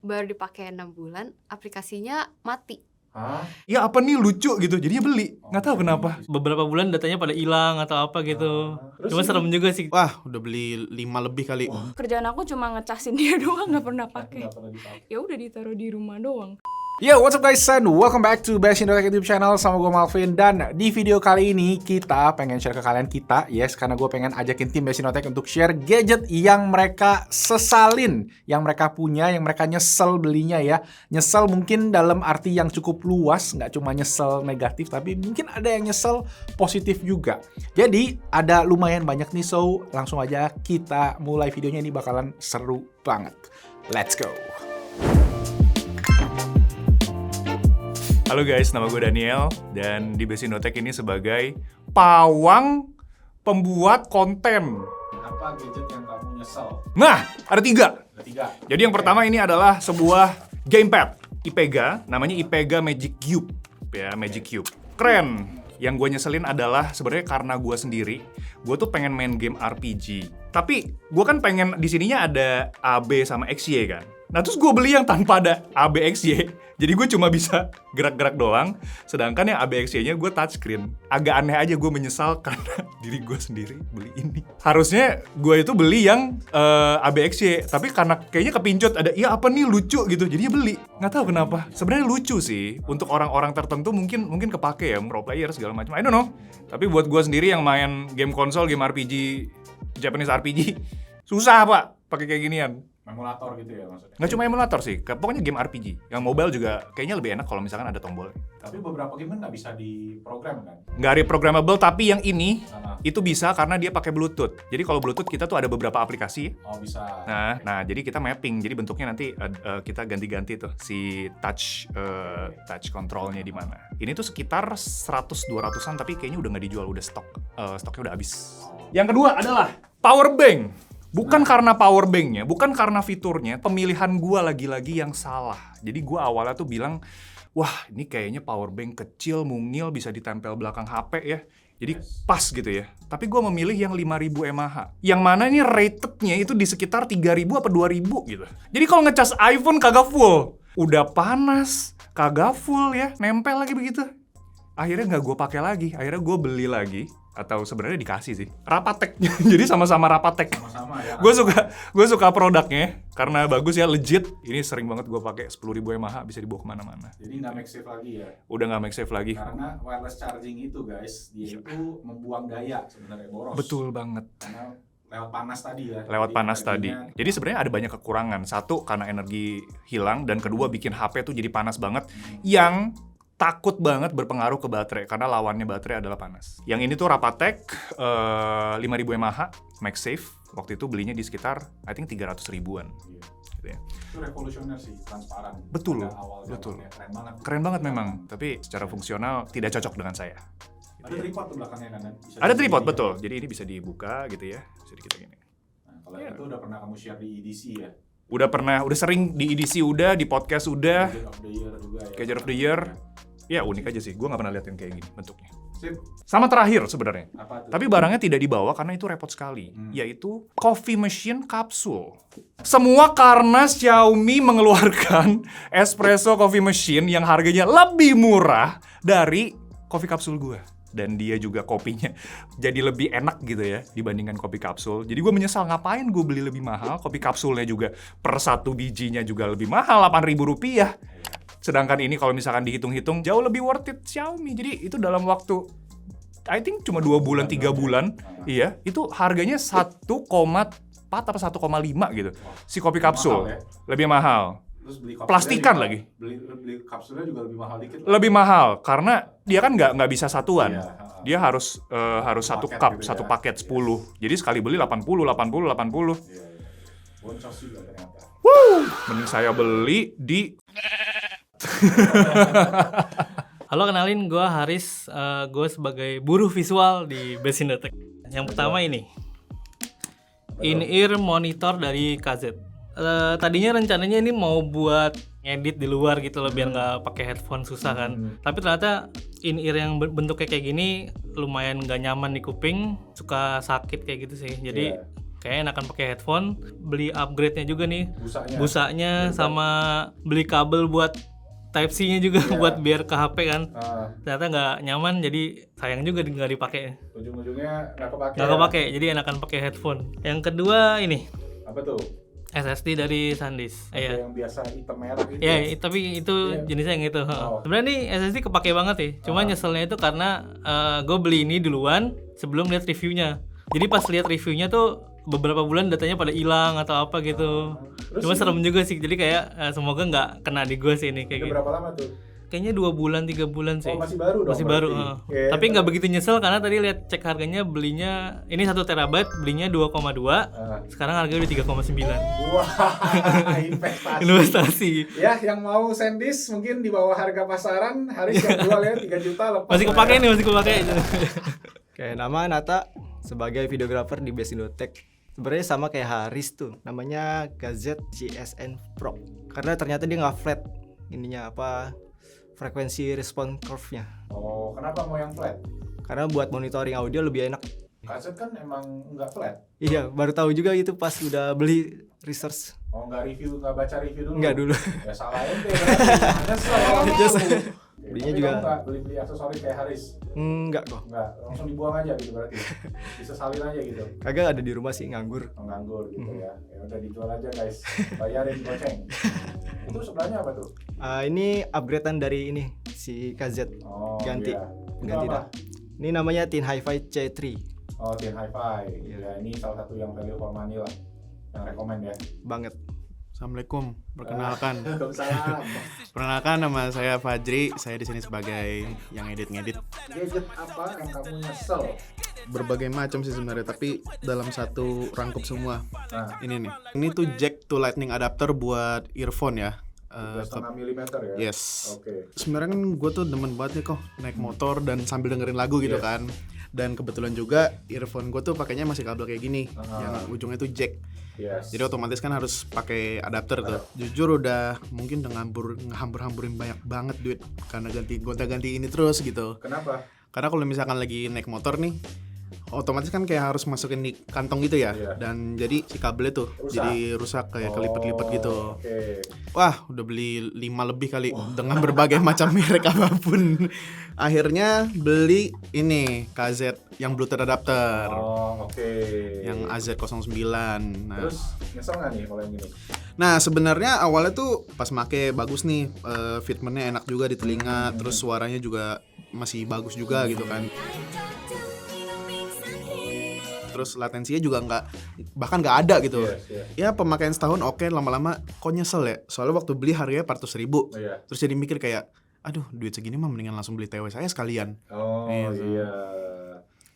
baru dipakai 6 bulan, aplikasinya mati. Hah? Ya apa nih lucu gitu, jadinya beli. Nggak tahu kenapa. Beberapa bulan datanya pada hilang atau apa gitu. Cuma serem juga sih. Wah, udah beli 5 lebih kali. Kerjaan aku cuma ngecasin dia doang, nggak pernah pakai. Ya udah ditaruh di rumah doang. Yo, what's up guys, and welcome back to Best Indo Tech YouTube channel sama gue Malvin. Dan di video kali ini kita pengen share ke kalian karena gue pengen ajakin tim Best Indo Tech untuk share gadget yang mereka sesalin, yang mereka punya, yang mereka nyesel belinya ya. Nyesel mungkin dalam arti yang cukup luas, nggak cuma nyesel negatif, tapi mungkin ada yang nyesel positif juga. Jadi ada lumayan banyak nih, so langsung aja kita mulai videonya, ini bakalan seru banget. Let's go! Halo guys, nama gue Daniel dan di Best Indo Tech ini sebagai pawang pembuat konten. Apa gadget yang kamu nyesel? Nah, ada tiga. Ketiga. Jadi yang pertama ini adalah sebuah gamepad IPEGA, namanya IPEGA Magic Cube. Ya, Magic Cube. Keren. Yang gue nyeselin adalah sebenarnya karena gue sendiri, gue tuh pengen main game RPG. Tapi gue kan pengen di sininya ada AB sama XY kan. Nah terus gue beli yang tanpa ada AB XY. Jadi gue cuma bisa gerak-gerak doang. Sedangkan yang AB XY-nya gue touchscreen. Agak aneh aja gue menyesal karena diri gue sendiri beli ini. Harusnya gue itu beli yang AB XY. Tapi karena kayaknya kepincut ada, iya apa nih lucu gitu. Jadinya beli. Nggak tahu kenapa. Sebenarnya lucu sih. Untuk orang-orang tertentu mungkin kepake ya. Pro player segala macam. I don't know. Tapi buat gue sendiri yang main game konsol, game RPG, Japanese RPG, susah pak pakai kayak ginian. Emulator gitu ya maksudnya? Nggak cuma emulator sih, pokoknya game RPG. Yang mobile juga kayaknya lebih enak kalau misalkan ada tombol. Tapi beberapa game nggak bisa diprogram kan? Nggak reprogrammable, tapi yang ini itu bisa karena dia pakai Bluetooth. Jadi kalau Bluetooth kita tuh ada beberapa aplikasi. Oh bisa. Nah jadi kita mapping. Jadi bentuknya nanti kita ganti-ganti tuh si touch controlnya di mana. Ini tuh sekitar 100-200an, tapi kayaknya udah nggak dijual, udah stoknya udah habis. Yang kedua adalah power bank. Bukan karena power banknya, bukan karena fiturnya, pemilihan gua lagi-lagi yang salah. Jadi gua awalnya tuh bilang, wah ini kayaknya power bank kecil, mungil, bisa ditempel belakang HP ya. Jadi pas gitu ya. Tapi gua memilih yang 5000 mAh. Yang mana ini ratednya itu di sekitar 3000 apa 2000 gitu. Jadi kalau ngecas iPhone kagak full. Udah panas, kagak full ya, nempel lagi begitu. Akhirnya nggak gua pakai lagi, akhirnya gua beli lagi. Atau sebenarnya dikasih sih Rapatek. Jadi sama-sama Rapatek. Sama-sama ya. Gue suka produknya karena bagus ya, legit. Ini sering banget gue pakai 10.000 mAh, bisa dibawa kemana-mana. Jadi nggak MagSafe lagi ya? Udah nggak MagSafe lagi. Karena wireless charging itu guys, dia itu membuang daya sebenarnya, boros. Betul banget. Karena lewat panas tadi ya. Lewat panas tadi. Jadi sebenarnya ada banyak kekurangan. Satu, karena energi hilang, dan kedua bikin HP tuh jadi panas banget. Yang takut banget berpengaruh ke baterai, karena lawannya baterai adalah panas. Yang ini tuh Rapatek 5000 mAh, MagSafe. Waktu itu belinya di sekitar, I think 300 ribuan. Iya. Gitu ya. Itu revolusioner sih, transparan. Betul, betul. Keren banget. Keren banget memang, tapi secara fungsional tidak cocok dengan saya. Ada tripod tuh belakangnya kan? Ada tripod, betul. Jadi ini bisa dibuka gitu ya, bisa kita gini. Nah, kalau itu udah pernah kamu share di EDC ya? Udah sering di EDC udah, di podcast udah. Gadget of the Year juga ya? Gadget of the Year. Ya unik aja sih, gue gak pernah lihat yang kayak gini bentuknya. Sip. Sama terakhir sebenarnya. Apa tuh? Tapi barangnya tidak dibawa karena itu repot sekali, yaitu coffee machine kapsul. Semua karena Xiaomi mengeluarkan espresso coffee machine yang harganya lebih murah dari coffee kapsul gue. Dan dia juga kopinya jadi lebih enak gitu ya dibandingkan kopi kapsul. Jadi gue menyesal, ngapain gue beli lebih mahal, kopi kapsulnya juga per satu bijinya juga lebih mahal, 8.000 rupiah. Sedangkan ini kalau misalkan dihitung-hitung jauh lebih worth it Xiaomi. Jadi itu dalam waktu I think cuma 2 bulan, 3 bulan. Iya, itu harganya 1,4 atau 1,5 gitu. Si kopi kapsul. Mahal ya? Lebih mahal. Terus beli kapsulnya Plastikan juga, lagi. Beli kapsulnya juga lebih mahal dikit. Lebih mahal karena dia kan nggak bisa satuan. Iya, Dia harus satu paket cup, gitu satu ya. paket 10. Jadi sekali beli 80. Iya. Boncos juga ternyata. Mending saya beli di Halo, kenalin gue Haris. Gue sebagai buruh visual di Best Indo Tech. Yang pertama ini in-ear monitor dari KZ. Tadinya rencananya ini mau buat ngedit di luar gitu loh, biar nggak pakai headphone susah kan. Tapi ternyata in-ear yang bentuknya kayak gini lumayan nggak nyaman di kuping, suka sakit kayak gitu sih. Jadi kayak enakan pakai headphone, beli upgrade-nya juga nih. Busanya Iya, sama beli kabel buat Type C-nya juga buat biar ke HP kan. Ternyata nggak nyaman, jadi sayang juga nggak dipakai. Ujung-ujungnya nggak kepake. Nggak kepake, jadi enakan pakai headphone. Yang kedua ini Apa tuh? SSD dari SanDisk. Iya. Yang biasa hitam merah gitu. Ya, tapi itu jenisnya yang itu. Sebenarnya nih SSD kepake banget sih. Cuma nyeselnya itu karena gue beli ini duluan sebelum lihat reviewnya. Jadi pas lihat reviewnya tuh beberapa bulan datanya pada hilang atau apa gitu. Cuma serem juga sih. Jadi kayak semoga nggak kena di gue sih ini kayak gitu. Berapa lama tuh? Kayaknya 2 bulan 3 bulan sih. Masih baru dong. Masih baru. Okay. Tapi nggak begitu nyesel karena tadi lihat cek harganya belinya ini 1 terabyte belinya 2,2. Sekarang harganya udah 3,9. Wah, investasi. Investasi. Ya, yang mau SanDisk mungkin di bawah harga pasaran, Haris yang jual ya 3 juta lepas. Masih kepake nih, masih kepake. Oke, nama Nata sebagai videografer di Best Indotech. Sebenarnya sama kayak Haris tuh, namanya Gazette GSN Pro. Karena ternyata dia nggak flat ininya apa frekuensi respon curve-nya. Oh, kenapa mau yang flat? Karena buat monitoring audio lebih enak. Kaset kan emang nggak flat. Iya, baru tahu juga itu pas udah beli research. Oh, nggak baca review dulu? Nggak dulu. Ya salah ente berarti. Nyesel. Belinya Tapi juga kamu nggak beli aksesoris kayak Haris? Enggak kok. Nggak, langsung dibuang aja gitu berarti. Disesalin aja gitu. Kagak ada di rumah sih, nganggur. Nganggur gitu ya. Ya udah dijual aja guys. Bayarin goceng. Itu sebelahnya apa tuh? Ini upgradean dari ini si KZ. Oh, Ganti. iya. Ganti Itu apa? dah. Ini namanya Tin Hi-Fi C3. Oh, Tin Hi-Fi. Ya, ini salah satu yang value for money lah. Yang rekomend ya. Banget. Assalamualaikum, perkenalkan. Waalaikumsalam. Perkenalkan, nama saya Fajri. Saya di sini sebagai yang ngedit. Gadget apa yang kamu nyesel? Berbagai macam sih sebenarnya, tapi dalam satu rangkup semua. Nah, Ini nih. Ini tuh jack to lightning adapter buat earphone ya. 3,5 mm ya? Yes. Oke. Sebenarnya kan gue tuh demen banget nih kok naik motor dan sambil dengerin lagu gitu kan. Dan kebetulan juga earphone gue tuh pakainya masih kabel kayak gini, yang ujungnya tuh jack. Yes. Jadi otomatis kan harus pakai adapter tuh. Jujur udah mungkin udah ngehambur-hamburin banyak banget duit karena gonta-ganti ini terus gitu. Kenapa? Karena kalau misalkan lagi naik motor nih, otomatis kan kayak harus masukin di kantong gitu ya. Dan jadi si kabelnya tuh jadi rusak kayak kelipet-lipet gitu. Oke. Wah, udah beli 5 lebih kali dengan berbagai macam merek apapun. Akhirnya beli ini KZ yang Bluetooth adapter. Oh, oke. Yang AZ09. Nah, Terus nyesel nggak nih kalau yang ini? nah sebenarnya awalnya tuh pas make bagus nih, fitmentnya enak juga di telinga, terus suaranya juga masih bagus juga gitu kan. Terus latensinya juga bahkan nggak ada gitu. Ya pemakaian setahun oke, lama-lama kok nyesel ya. Soalnya waktu beli harganya 400.000. Terus jadi mikir kayak, aduh duit segini mah mendingan langsung beli TW saya sekalian. Oh iya.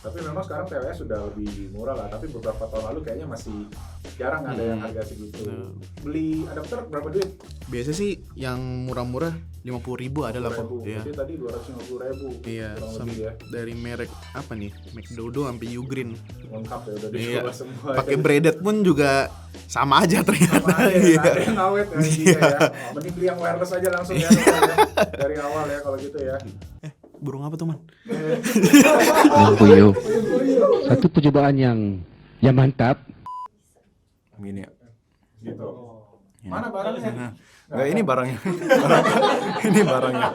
Tapi memang sekarang TWS sudah lebih murah lah. Tapi beberapa tahun lalu kayaknya masih jarang ada yang harga segitu. Beli adapter berapa duit? Biasanya sih yang murah-murah 50.000 ada lah kok. Jadi tadi 250.000. Iya, ya. dari merek apa nih? McDodo sampai Ugreen. Lengkap ya udah Iya. dicoba semua. Pakai braided pun juga sama aja ternyata. Sama aja, Iya. nggak ada yang awet ya intinya ya. Mending beli yang wireless aja langsung ya. Dari awal ya kalau gitu ya. Burung apa tuh, Man? Puyuh. Satu percobaan yang mantap. Gini ya. Gitu. Mana barangnya? Enggak, ini barangnya. Ini barangnya.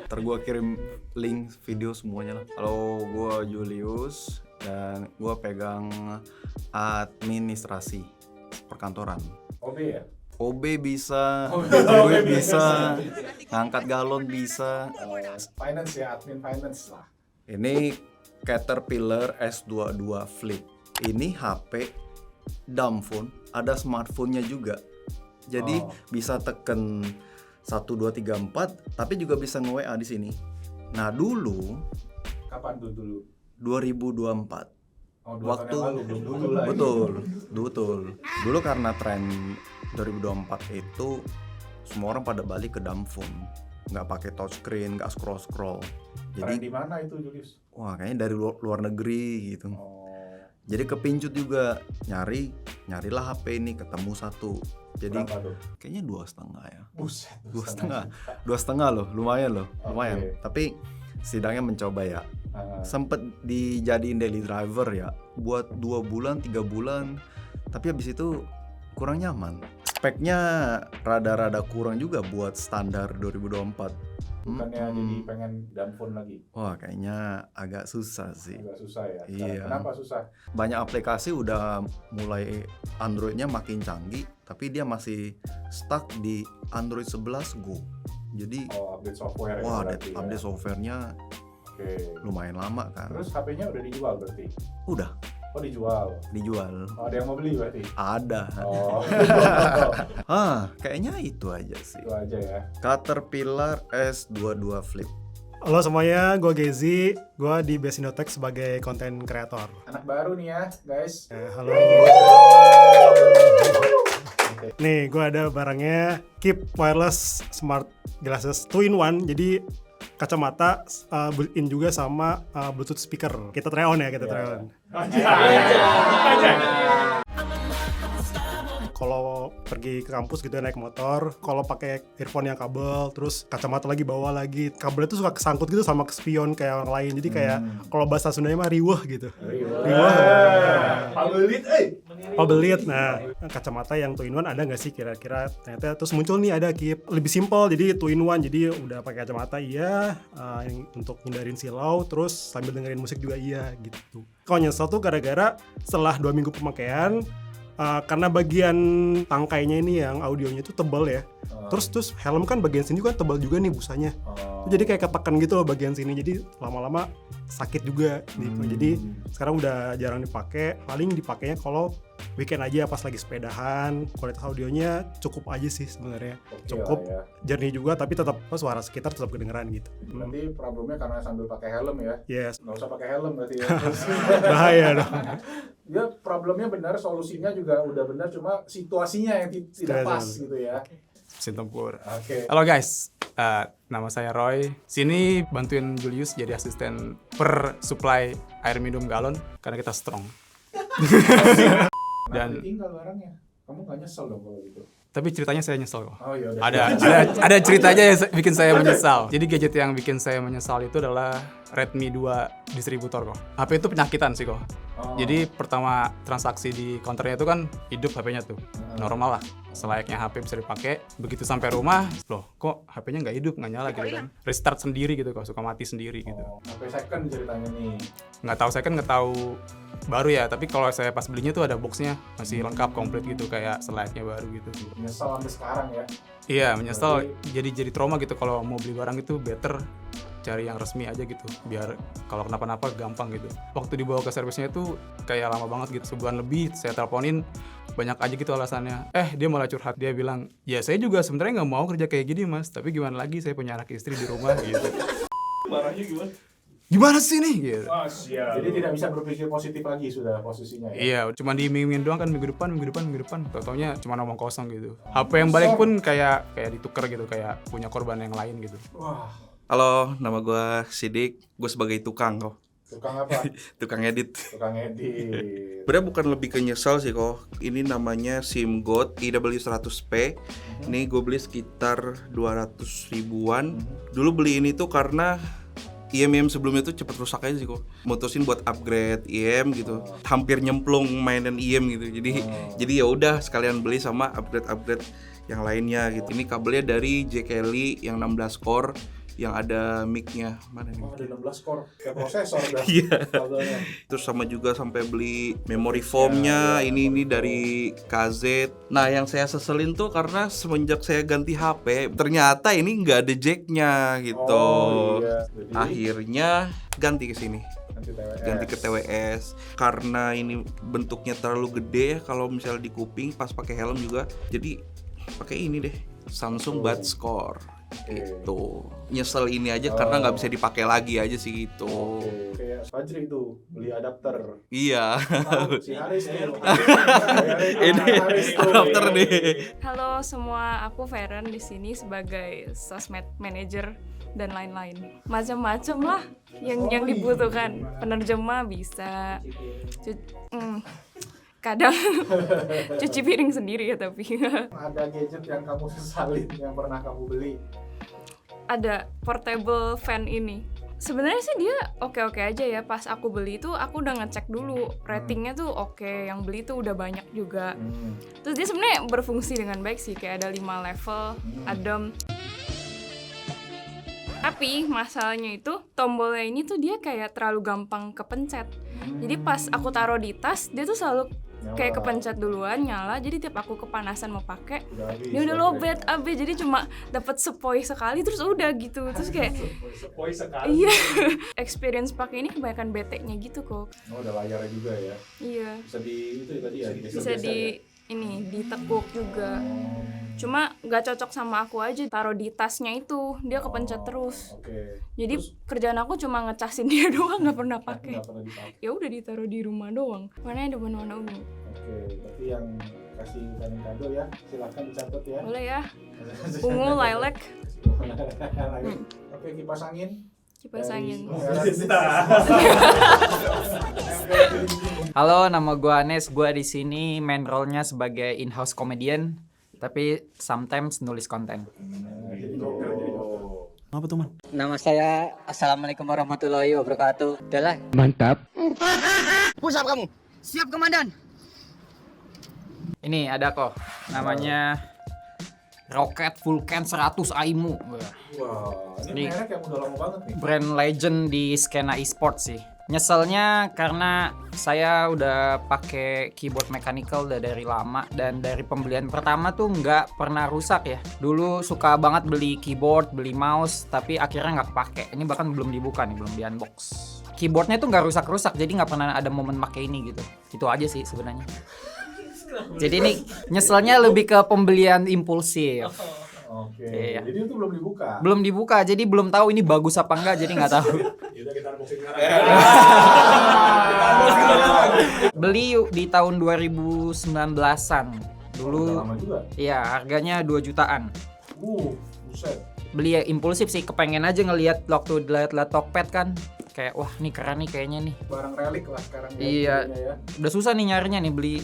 Ntar gue kirim link video semuanya lah. Halo, gue Julius dan gue pegang administrasi perkantoran. OB ya? OB bisa, duit bisa, ngangkat galon bisa. Finance ya, admin finance lah. Ini Caterpillar S22 Flip. Ini HP dumb phone, ada smartphone-nya juga. Jadi bisa teken 1 2 3 4, tapi juga bisa nge-WA di sini. Nah, dulu Kapan tuh dulu? 2024. Oh, 2 Waktu tahun yang lalu, belum dulu lah. betul. Dulu karena tren 2024 itu semua orang pada balik ke dumb phone, nggak pakai touchscreen, nggak scroll. Jadi di mana itu Julius? Wah, kayaknya dari luar negeri gitu. Oh. Jadi kepincut juga, nyarilah HP ini, ketemu satu. Jadi Berapa tuh? kayaknya 2,5 ya. Buset, 2,5 loh, lumayan. Oke. Tapi setidaknya mencoba ya. Sempet dijadiin daily driver ya, buat 2 bulan, 3 bulan. Tapi habis itu kurang nyaman. Speknya rada-rada kurang juga buat standar 2024. Bukannya jadi pengen downphone lagi? Wah, kayaknya agak susah sih. Agak susah ya? Iya. Kenapa susah? Banyak aplikasi udah mulai Android-nya makin canggih, tapi dia masih stuck di Android 11 Go. Jadi update software wah, berarti update software-nya lumayan lama kan. Terus HP-nya udah dijual berarti? Udah. Oh, dijual? Dijual. Oh, ada yang mau beli berarti? Ada. Oh. Kayaknya itu aja sih. Itu aja ya. Caterpillar S22 Flip. Halo semuanya, gue Gezi. Gue di Besindotech sebagai content creator. Anak baru nih ya, guys. Halo. Nih, gue ada barangnya Keep Wireless Smart Glasses 2-in-1. Jadi kacamata built-in juga sama Bluetooth speaker. Kita try on ya, kita try on. Kalau pergi ke kampus gitu naik motor, kalau pakai earphone yang kabel, terus kacamata lagi bawa lagi, kabelnya tuh suka kesangkut gitu sama ke spion kayak orang lain. Jadi kayak kalau bahasa Sundanya mah riweuh gitu. Riweuh. Pabelit. Nah, kacamata yang 2-in-1 ada nggak sih kira-kira? Ternyata terus muncul nih ada Keep. Lebih simpel, jadi 2-in-1. Jadi udah pakai kacamata iya, yang untuk hindarin silau, terus sambil dengerin musik juga iya gitu. Kalau nyesel tuh gara-gara setelah 2 minggu pemakaian, karena bagian tangkainya ini yang audionya itu tebal ya. Terus helm kan bagian sini kan tebal juga nih busanya. Jadi kayak ketekan gitu loh bagian sini. Jadi lama-lama sakit juga gitu. Jadi sekarang udah jarang dipakai. Paling dipakainya kalau weekend aja pas lagi sepedahan. Kualitas audionya cukup aja sih sebenarnya. Cukup ya. jernih juga tapi tetap suara sekitar tetap kedengeran gitu. Berarti problemnya karena sambil pakai helm ya? Yes. Nggak usah pakai helm berarti ya? Bahaya dong. Ya problemnya benar, solusinya juga udah benar, cuma situasinya yang tidak pas gitu ya. Mesin tempur. Oke. Halo guys, nama saya Roy. Sini bantuin Julius jadi asisten per supply air minum galon karena kita strong. Dan tinggal barangnya. Kamu nggak nyesel dong kalau gitu? tapi ceritanya saya nyesel kok. Oh, iya, Ada ceritanya yang bikin saya menyesal. Jadi gadget yang bikin saya menyesal itu adalah Redmi 2 distributor kok. HP itu penyakitan sih kok. Jadi pertama transaksi di counternya itu kan hidup HP-nya tuh. Normal lah. Selayaknya HP bisa dipakai. Begitu sampai rumah, loh kok HP-nya nggak hidup, nggak nyala gitu kan. Restart sendiri gitu kok, suka mati sendiri gitu. HP second ceritanya nih. Nggak tahu second, nggak tahu baru ya, tapi kalau saya pas belinya tuh ada boxnya masih lengkap komplit gitu kayak selayaknya baru gitu. Menyesal sampai sekarang ya? Iya menyesal. Jadi trauma gitu kalau mau beli barang itu better cari yang resmi aja gitu biar kalau kenapa-napa gampang gitu. Waktu dibawa ke servisnya itu kayak lama banget gitu, sebulan lebih saya teleponin banyak aja gitu alasannya. Dia malah curhat, dia bilang ya saya juga sebenarnya nggak mau kerja kayak gini mas, tapi gimana lagi saya punya anak istri di rumah gitu. Marahnya gimana? Gimana sih nih? Gitu. Jadi tidak bisa berpikir positif lagi sudah posisinya ya? Iya, cuma diiming-imingin doang kan minggu depan. Tau-taunya cuma ngomong kosong gitu. HP yang balik pun kayak ditukar gitu, kayak punya korban yang lain gitu. Wah. Halo, nama gue Sidik. Gue sebagai tukang kok. Tukang apa? Tukang edit. Tukang edit. Sebenarnya bukan lebih ke nyesal sih kok. Ini namanya SimGoat IW100P. Ini gue beli sekitar 200 ribuan. Dulu beli ini tuh karena IM sebelumnya tuh cepet rusak aja sih kok. Mutusin buat upgrade IM gitu. Hampir nyemplung mainan IM gitu. Jadi ya udah sekalian beli sama upgrade yang lainnya gitu. Ini kabelnya dari JKL yang 16 core yang ada mic-nya. Mana nih? Ada 16 core, kayak prosesor dah. Iya. Terus sama juga sampai beli memory foam-nya. Ini dari KZ. Nah, yang saya seselin tuh karena semenjak saya ganti HP, ternyata ini nggak ada jack-nya gitu. Jadi, akhirnya ganti ke sini. Ganti ke TWS karena ini bentuknya terlalu gede ya kalau misalnya di kuping pas pakai helm juga. Jadi pakai ini deh, Samsung Buds Core. Gitu. Nyesel ini aja karena nggak bisa dipakai lagi aja sih gitu. Kayak Fajri itu beli adapter. Iya. Si Haris tuh. Ini adapter nih. Halo semua, aku Feren di sini sebagai sosmed manager dan lain-lain. Macam-macam lah yang dibutuhkan. Penerjemah bisa. Kadang cuci piring sendiri ya tapi. Ada gadget yang kamu sesalin yang pernah kamu beli? Ada portable fan ini. Sebenarnya sih dia oke-oke aja ya. Pas aku beli itu aku udah ngecek dulu ratingnya tuh oke, yang beli tuh udah banyak juga. Terus dia sebenarnya berfungsi dengan baik sih, kayak ada 5 level, adem. Tapi masalahnya itu tombolnya ini tuh dia kayak terlalu gampang kepencet. Jadi pas aku taruh di tas, dia tuh selalu kayak kepencet duluan, nyala. Jadi tiap aku kepanasan mau pakai, dia udah lowbat abis. Jadi cuma dapat sepoi sekali terus udah gitu. Terus kayak Sepoi sekali. iya. Experience pakai ini kebanyakan bete-nya gitu kok. Oh, ada layarnya juga ya. Iya. Bisa di itu ya tadi ya. Bisa di ini ditekuk juga. Cuma nggak cocok sama aku aja, taruh di tasnya itu dia kepencet terus. Oke. Jadi kerjaan aku cuma ngecasin dia doang, nggak pernah pakai. Nggak pernah dipakai. Ya udah ditaruh di rumah doang. Warnanya ada warna ungu. Oke, berarti yang kasih kalian kado ya, silahkan dicatat ya. Boleh ya. Ungu, lilac. Oke, kipas angin. Kipas angin. Halo, nama gue Anes. Gue di sini main role-nya sebagai in-house comedian, tapi sometimes nulis konten. Apa tuh, Man? Nama saya Assalamualaikum warahmatullahi wabarakatuh. Udahlah. Mantap. Push up kamu. Siap, Komandan. Ini ada kok, namanya Rocket Vulcan 100 AIMU. Wah, ini merek yang udah lama banget nih. Brand legend di skena e-sport sih. Nyeselnya karena saya udah pakai keyboard mechanical udah dari lama, dan dari pembelian pertama tuh nggak pernah rusak ya. Dulu suka banget beli keyboard, beli mouse, tapi akhirnya nggak kepake. Ini bahkan belum dibuka nih, belum di unbox. Keyboardnya tuh nggak rusak-rusak, jadi nggak pernah ada momen pakai ini gitu. Itu aja sih sebenarnya. Jadi ini nyeselnya lebih ke pembelian impulsif. Oke. Iya. Jadi itu belum dibuka. Belum dibuka, jadi belum tahu ini bagus apa enggak, jadi nggak tahu. Yaudah kita unboxing sekarang. Beli yuk di tahun 2019-an. Dulu. Udah lama juga. Iya, harganya 2 jutaan. Buset. Beli ya impulsif sih, kepengen aja ngelihat waktu lihat Tokped kan. Kayak wah, nih keren nih kayaknya nih. Barang relik lah sekarang. Iya. Ya. Udah susah nih nyarinya nih beli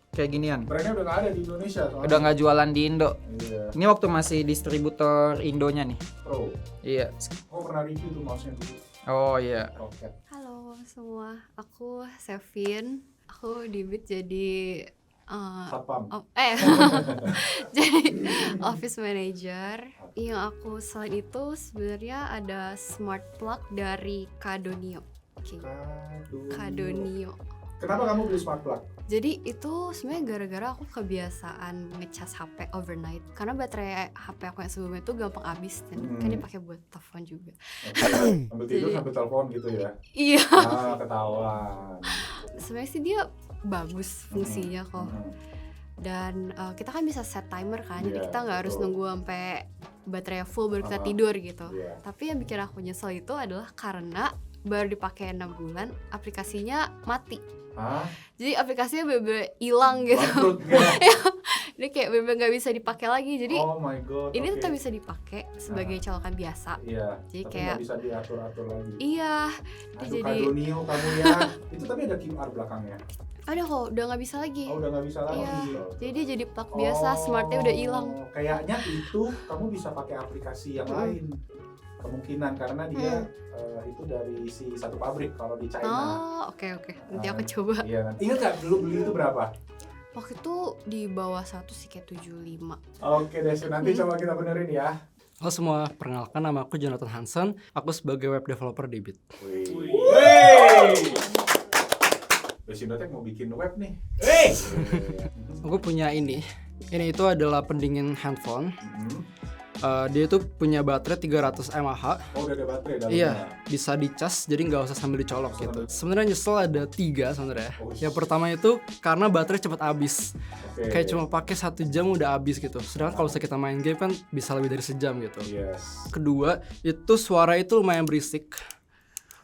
kayak ginian. Brandnya udah nggak ada di Indonesia soalnya. Udah nggak jualan di Indo. Iya. Ini waktu masih distributor Indonya nih. Pro. Iya. Oh, pernah review tuh mouse-nya dulu. Oh iya. Rocket. Halo semua, aku Sevin. Aku di Beat jadi Satpam. jadi office manager. Yang aku selain itu sebenarnya ada smart plug dari Kadonio. Kadonio. Kenapa kamu beli smart plug? Jadi itu sebenarnya gara-gara aku kebiasaan ngecas HP overnight. Karena baterai HP aku yang sebelumnya itu gampang habis dan kan dipakai buat telepon juga. Ambil tidur sambil telepon gitu ya? Iya. Ketahuan. Sebenarnya sih dia bagus fungsinya kok. Dan kita kan bisa set timer kan, jadi kita nggak harus nunggu sampai baterai full baru kita tidur gitu. Tapi yang bikin aku nyesel itu adalah karena baru dipakai 6 bulan, aplikasinya mati. Jadi aplikasinya bener-bener hilang gitu. Ini kayak bener-bener nggak bisa dipakai lagi. Jadi oh my God, ini tetap bisa dipakai sebagai colokan biasa. Iya. Jadi tapi kayak nggak bisa diatur-atur lagi. Iya. Aduh, Jadi Kadonio kamu ya. Itu tapi ada QR belakangnya. ada kok, udah nggak bisa lagi. Oh, udah nggak bisa lagi. Iya. Jadi dia jadi plug biasa, smartnya udah hilang. Kayaknya itu kamu bisa pakai aplikasi yang lain. Kemungkinan karena dia itu dari si satu pabrik kalau di China. Oh, oke. Nanti aku coba. Iya, nanti ingat nggak dulu beli itu berapa? Waktu itu di bawah 1 sih, kayak 75. Oke deh, nanti coba kita benerin ya. Halo semua, perkenalkan nama aku Jonathan Hansen. Aku sebagai web developer di Beat. Besinotek mau bikin web nih. Aku punya ini. Ini itu adalah pendingin handphone. Dia itu punya baterai 300 mAh. Oh, udah ada baterai dalamnya. Iya, bisa dicas, jadi nggak usah sambil dicolok gitu. Sebenarnya nyesel ada 3 sebenarnya. Yang pertama itu karena baterai cepat habis. Kayak cuma pakai 1 jam udah habis gitu. Sedangkan kalau kita main game kan bisa lebih dari sejam gitu. Kedua, itu suara itu lumayan berisik.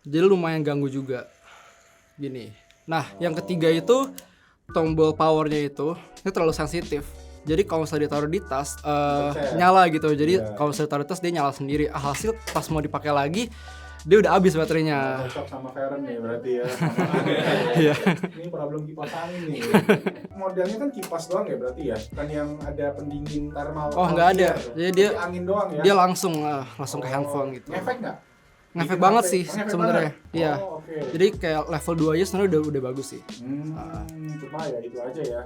Jadi lumayan ganggu juga. Gini. Nah, yang ketiga itu tombol powernya itu terlalu sensitif. Jadi kalau misalnya ditaruh di tas nyala gitu. Jadi kalau misalnya ditaruh di tas dia nyala sendiri. Alhasil pas mau dipakai lagi dia udah habis baterainya. Cocok sama Feren nih berarti ya. Iya. Ini problem kipas angin nih. Modelnya kan kipas doang ya berarti ya. Bukan yang ada pendingin thermal. Oh, nggak ada. Jadi dia angin doang ya. Dia langsung ke handphone gitu. Ngefek nggak? ngefek banget sih sebenarnya. Iya. Jadi kayak level 2 aja sebenarnya udah bagus sih. Cuma ya itu aja ya.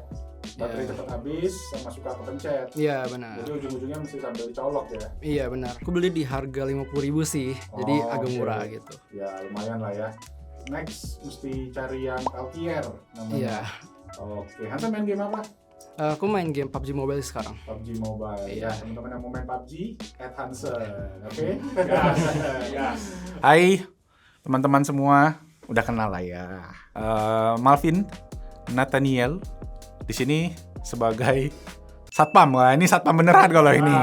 Baterai cepat habis sama suka kepencet. Iya benar. Jadi ujung-ujungnya mesti sambil dicolok ya. Iya benar. Aku beli di harga 50.000 sih. Jadi agak murah gitu. Ya lumayan lah ya. Next mesti cari yang Peltier namanya. Iya. Oke, Hansa main game apa? Aku main game PUBG Mobile sekarang. PUBG Mobile. Iya. Ya, teman-teman yang mau main PUBG, @Hansen. Oke? Hai teman-teman semua, udah kenal lah ya. Malvin Nathaniel di sini sebagai satpam. Wah, ini satpam beneran kalau ini.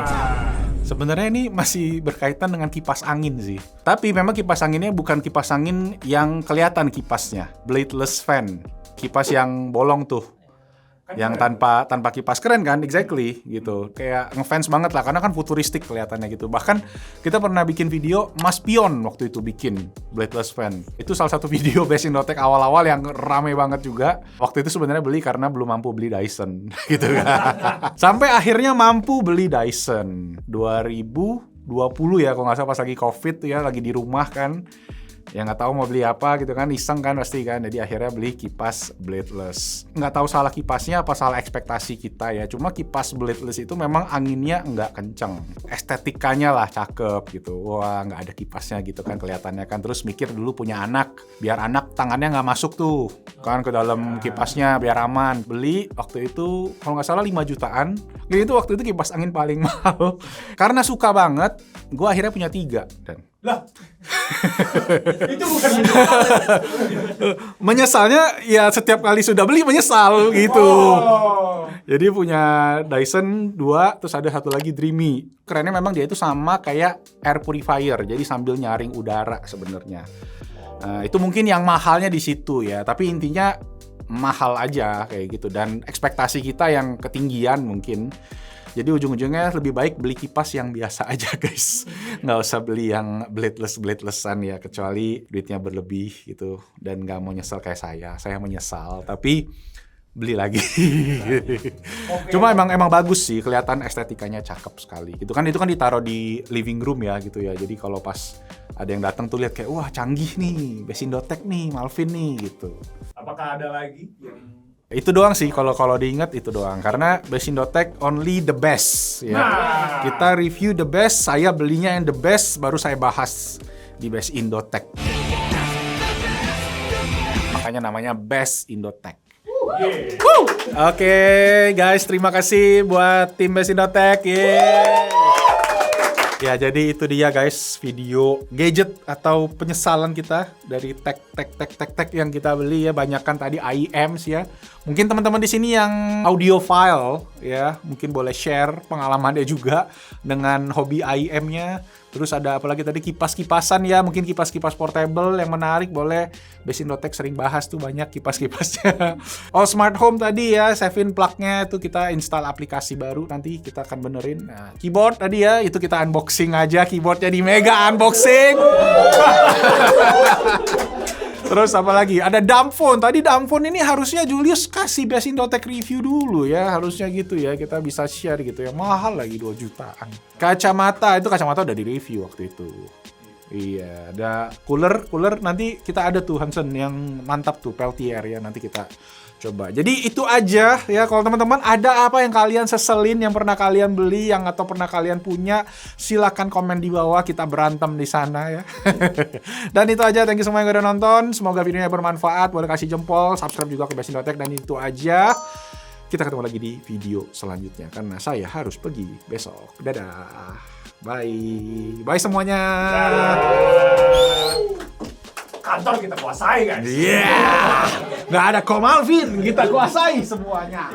Sebenarnya ini masih berkaitan dengan kipas angin sih. Tapi memang kipas anginnya bukan kipas angin yang kelihatan kipasnya, bladeless fan. Kipas yang bolong tuh. Yang tanpa kipas, keren kan, exactly gitu, kayak ngefans banget lah karena kan futuristik kelihatannya gitu. Bahkan kita pernah bikin video Mas Pion waktu itu bikin bladeless fan, itu salah satu video Best Indotech awal-awal yang rame banget juga. Waktu itu sebenarnya beli karena belum mampu beli Dyson gitu kan. Sampai akhirnya mampu beli Dyson 2020 ya kalau nggak salah, pas lagi COVID ya, lagi di rumah kan. Ya nggak tahu mau beli apa gitu kan, iseng kan pasti kan, jadi akhirnya beli kipas bladeless. Nggak tahu salah kipasnya apa salah ekspektasi kita ya, cuma kipas bladeless itu memang anginnya nggak kenceng, estetikanya lah cakep gitu. Wah nggak ada kipasnya gitu kan kelihatannya kan. Terus mikir dulu punya anak, biar anak tangannya nggak masuk tuh kan ke dalam kipasnya biar aman. Beli waktu itu kalau nggak salah 5 jutaan. Jadi itu waktu itu kipas angin paling mahal. Karena suka banget, gue akhirnya punya 3 dan lah. Itu bukan menyesalnya ya setiap kali sudah beli menyesal gitu. Jadi punya Dyson 2, terus ada satu lagi Dreamy. Kerennya memang dia itu sama kayak air purifier, jadi sambil nyaring udara sebenarnya. Itu mungkin yang mahalnya di situ ya, tapi intinya mahal aja kayak gitu, dan ekspektasi kita yang ketinggian mungkin. Jadi ujung-ujungnya lebih baik beli kipas yang biasa aja guys. Nggak usah beli yang bladeless-bladelessan ya, kecuali duitnya berlebih gitu. Dan nggak mau nyesel kayak saya menyesal, tapi beli lagi. Cuma emang bagus sih, kelihatan estetikanya cakep sekali. Itu kan ditaruh di living room ya gitu ya. Jadi kalau pas ada yang datang tuh lihat kayak wah canggih nih, Best Indotech nih, Malvin nih gitu. Apakah ada lagi yang Itu doang sih kalau diingat, itu doang. Karena Best Indotech only the best ya. Kita review the best, saya belinya yang the best, baru saya bahas di Best Indotech. Makanya namanya Best Indotech. Oke, guys, terima kasih buat tim Best Indotech. Ya, jadi itu dia guys video gadget atau penyesalan kita dari tech yang kita beli ya. Banyakan tadi IEMs ya. Mungkin teman-teman di sini yang audiophile ya, mungkin boleh share pengalamannya juga dengan hobi IEM-nya. Terus ada apalagi tadi kipas-kipasan ya, mungkin kipas-kipas portable yang menarik, boleh. Best Indotech sering bahas tuh banyak kipas-kipasnya. Oh, smart home tadi ya, 7 plug-nya itu kita install aplikasi baru, nanti kita akan benerin. Nah, keyboard tadi ya, itu kita unboxing aja, keyboardnya di mega unboxing. Terus apa lagi? Ada dumb phone. Tadi dumb phone ini harusnya Julius kasih Best Indotech review dulu ya. Harusnya gitu ya. Kita bisa share gitu ya. Mahal lagi 2 jutaan. Kacamata, itu kacamata udah di review waktu itu. Iya, ada cooler nanti kita ada tuh Hansen yang mantap tuh, Peltier ya, nanti kita coba. Jadi itu aja ya. Kalau teman-teman ada apa yang kalian seselin, yang pernah kalian beli, yang atau pernah kalian punya, silakan komen di bawah, kita berantem di sana ya. Dan itu aja, thank you semua yang udah nonton. Semoga videonya bermanfaat. Boleh kasih jempol, subscribe juga ke Best Indotech, dan itu aja. Kita ketemu lagi di video selanjutnya karena saya harus pergi besok. Dadah. Bye. Bye semuanya. kantor kita kuasai kan? Iya. Nggak ada Ko Malvin, kita kuasai semuanya.